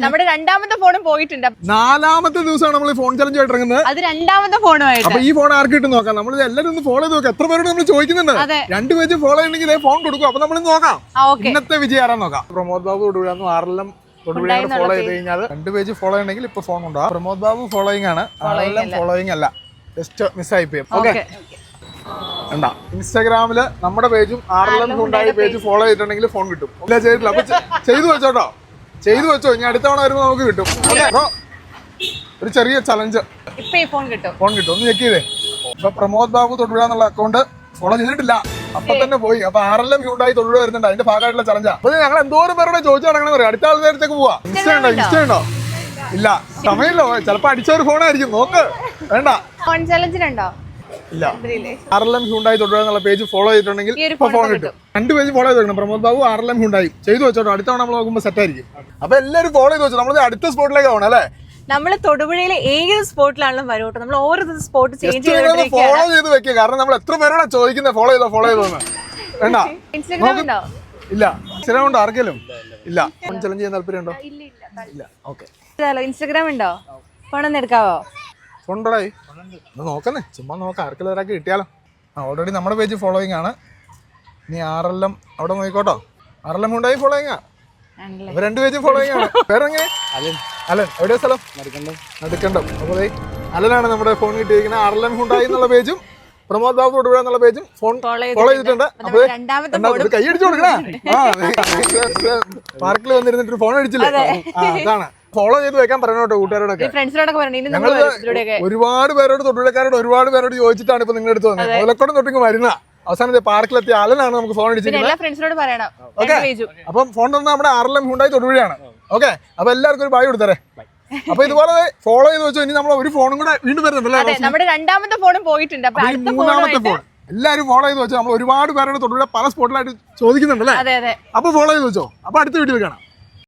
നമ്മുടെ രണ്ടാമത്തെ ഫോണും പോയിട്ടുണ്ട്. 4ാമത്തെ ദിവസമാണ് നമ്മൾ ഫോൺ ചലഞ്ച് ആയിട്ട് ഇറങ്ങുന്നത്. അത് രണ്ടാമത്തെ ഫോണുമായിട്ട്. അപ്പൊ ഈ ഫോൺ ആർക്ക് കിട്ടും നോക്കാം. നമ്മൾ എല്ലാവരും ഒന്ന് ഫോളോ ചെയ്ത് നോക്കാം. എത്ര പേരോട് നമ്മൾ ചോദിക്കുന്നുണ്ട്. 2 പേജ് ഫോളോ ചെയ്യണമെങ്കിൽ ഫോൺ കൊടുക്കും. അപ്പൊ നമ്മൾ നോക്കാം ഇന്നത്തെ വിജയം ആരാന്ന് നോക്കാം. പ്രമോദ് ബാബു തൊടുപുഴ ആറെല്ലാം തൊടുപുഴയാണ് ഫോളോ ചെയ്ത് കഴിഞ്ഞാൽ 2 പേജ് ഫോളോ ചെയ്യണമെങ്കിൽ ഇപ്പൊ ഫോൺ ഉണ്ടാവും. പ്രമോദ് ബാബു ഫോളോയിങ് ആണ്, ആറെല്ലാം ഫോളോയിങ് അല്ല, ജസ്റ്റ് മിസ്സായി പോയി. ഓക്കെ, എന്താ ഇൻസ്റ്റാഗ്രാമില് നമ്മുടെ പേജും ആറെല്ലാം ഹുണ്ടായി പേജ് ഫോളോ ചെയ്തിട്ടുണ്ടെങ്കിൽ ഫോൺ കിട്ടും. ഇല്ല ചെയ്തിട്ടില്ല, അപ്പൊ ചെയ്തു വെച്ചോട്ടോ, ചെയ്തു വെച്ചോ. ഇനി അടുത്ത തവണ വരുമ്പോൾ നമുക്ക് കിട്ടും. ഒരു ചെറിയ ചലഞ്ച്, ഫോൺ കിട്ടും. ഒന്ന് ചെക്ക് ചെയ്തേ. ഇപ്പൊ പ്രമോദ് ബാബു തൊടുപുഴ എന്നുള്ള അക്കൗണ്ട് ഫോളോ ചെയ്തിട്ടില്ല, അപ്പൊ തന്നെ പോയി. അപ്പൊ ആറെല്ലാം ഹ്യൂണ്ടായി തൊടുപുഴ വരുന്നുണ്ട്, അതിന്റെ ഭാഗമായിട്ടുള്ള ചലഞ്ചാ. അപ്പൊ ഞങ്ങൾ എന്തോരം പേരോടെ ചോദിച്ചു നടക്കണം പറയാം. അടുത്ത ആൾ നേരത്തേക്ക് പോവാ. ഇൻസ്റ്റ ഉണ്ടോ? ഇല്ല, സമയമില്ലോ. ചിലപ്പോ അടിച്ചൊരു ഫോണായിരിക്കും, നോക്ക്. വേണ്ട, ഫോൺ ചലഞ്ചിനുണ്ടോ? ഇല്ല. ആറെല്ലാം ഹ്യൂണ്ടായി തൊടുപുഴ എന്നുള്ള പേജ് ഫോളോ ചെയ്തിട്ടുണ്ടെങ്കിൽ ഇപ്പൊ ഫോൺ കിട്ടും. 2 പേജ് ഫോളോ ചെയ്ത് വെക്കണം. പ്രമോദ് ബാബു ആറെല്ലാം ഹ്യൂണ്ടായി ചെയ്തു വെച്ചോട്ടോ. അടുത്ത തവണ നമ്മൾ നോക്കുമ്പോൾ സെറ്റ് ആയിരിക്കും. അപ്പൊ എല്ലാവരും ഫോളോ ചെയ്ത് വെച്ചോ. നമ്മൾ അടുത്ത സ്പോട്ടിലേക്ക് പോകണം അല്ലേ? നമ്മള് തൊടുപുഴയിലെ ഏത് സ്പോട്ടിലാണെങ്കിലും വരോട്ടോ. നമ്മൾ ഓരോ സ്പോട്ട് ചേഞ്ച് ഫോളോ ചെയ്ത് വെക്കുക. കാരണം നമ്മൾ എത്ര പേരാണ് ചോദിക്കുന്നത് ഫോളോ ചെയ്തോന്ന്. വേണ്ട, ഇൻസ്റ്റാഗ്രാം ഉണ്ടോ? ഇല്ല. ഇൻസ്റ്റാഗ്രാം ഉണ്ടോ ആർക്കെങ്കിലും? ഇല്ല. ഫോൺ ചലഞ്ച് ചെയ്യാൻ താല്പര്യമുണ്ടോ? ഇല്ല. ഓക്കെ, ഇൻസ്റ്റാഗ്രാം ഉണ്ടോ? ഫോണൊന്ന് എടുക്കാവോ? ഫോൺ ഉണ്ടോടായി? നോക്കുന്നേ, ചുമ്മാ നോക്കാം. ആർക്കെല്ലാം ഒരാൾക്ക് കിട്ടിയാലോ. ഓൾറെഡി നമ്മുടെ പേജ് ഫോളോയിങ് ആണ്. ഇനി ആറെല്ലാം അവിടെ നോക്കിക്കോട്ടോ. ആറെല്ലാം ഉണ്ടായി ഫോളോയിങ് ആണ്. 2 പേജ് ഫോളോയിങ് ആണ്. പേരെങ്ങനെ? അലൻ. എവിടെയാ സ്ഥലം? നടുക്കണ്ടം. അപ്പോൾ അലനാണ് നമ്മുടെ ഫോൺ കിട്ടിയിരിക്കുന്നത്. ആറെല്ലാം ഉണ്ടായി എന്നുള്ള പേജും പ്രമോദ് ബാബു തൊടുപുഴ എന്നുള്ള പേജും ഫോൺ ഫോളോ ചെയ്തിട്ടുണ്ട്. അപ്പൊ കൈ അടിച്ചു കൊടുക്കണേ. പാർക്കിൽ വന്നിരുന്നിട്ട് ഫോൺ അടിച്ചില്ലേ? അതാണ്. ഫോളോ ചെയ്ത് വെക്കാൻ പറയണോട്ടോ കൂട്ടുകാരോടൊക്കെ. ഒരുപാട് പേരോട് തൊടുപുഴക്കാരോട് ഒരുപാട് പേരോട് ചോദിച്ചിട്ടാണ് ഇപ്പൊ നിങ്ങളുടെ അടുത്ത് വന്നത്. മുതലക്കോട് തൊട്ടിങ്ങ് വരുന്ന അവസാനത്തെ പാർക്കിലെത്തിയ ആലനാണ് നമുക്ക് ഫോൺ അടിച്ചിരിക്കുന്നത്. ഓക്കെ, അപ്പം ഫോൺ തന്നെ നമ്മുടെ ആറെല്ലാം ഹ്യൂണ്ടായി തൊടുപുഴയാണ്. ഓക്കെ, അപ്പൊ എല്ലാവർക്കും ഒരു ബായ് കൊടുത്തരേ. അപ്പൊ ഇതുപോലെ ഫോളോ ചെയ്ത് വെച്ചോ. ഇനി നമ്മൾ ഒരു ഫോണും കൂടെ വീണ്ടും വരുന്നുണ്ടല്ലേ? നമ്മുടെ രണ്ടാമത്തെ ഫോണും പോയിട്ടുണ്ട്. 3ാമത്തെ ഫോൺ എല്ലാവരും ഫോളോ ചെയ്ത് വെച്ചോ. നമ്മൾ ഒരുപാട് പേരോട് തൊടുപുഴ പല സ്പോട്ടിലായിട്ട് ചോദിക്കുന്നുണ്ടല്ലേ? അപ്പൊ ഫോളോ ചെയ്ത് വെച്ചോ. അപ്പൊ അടുത്ത വീഡിയോ കാണാം.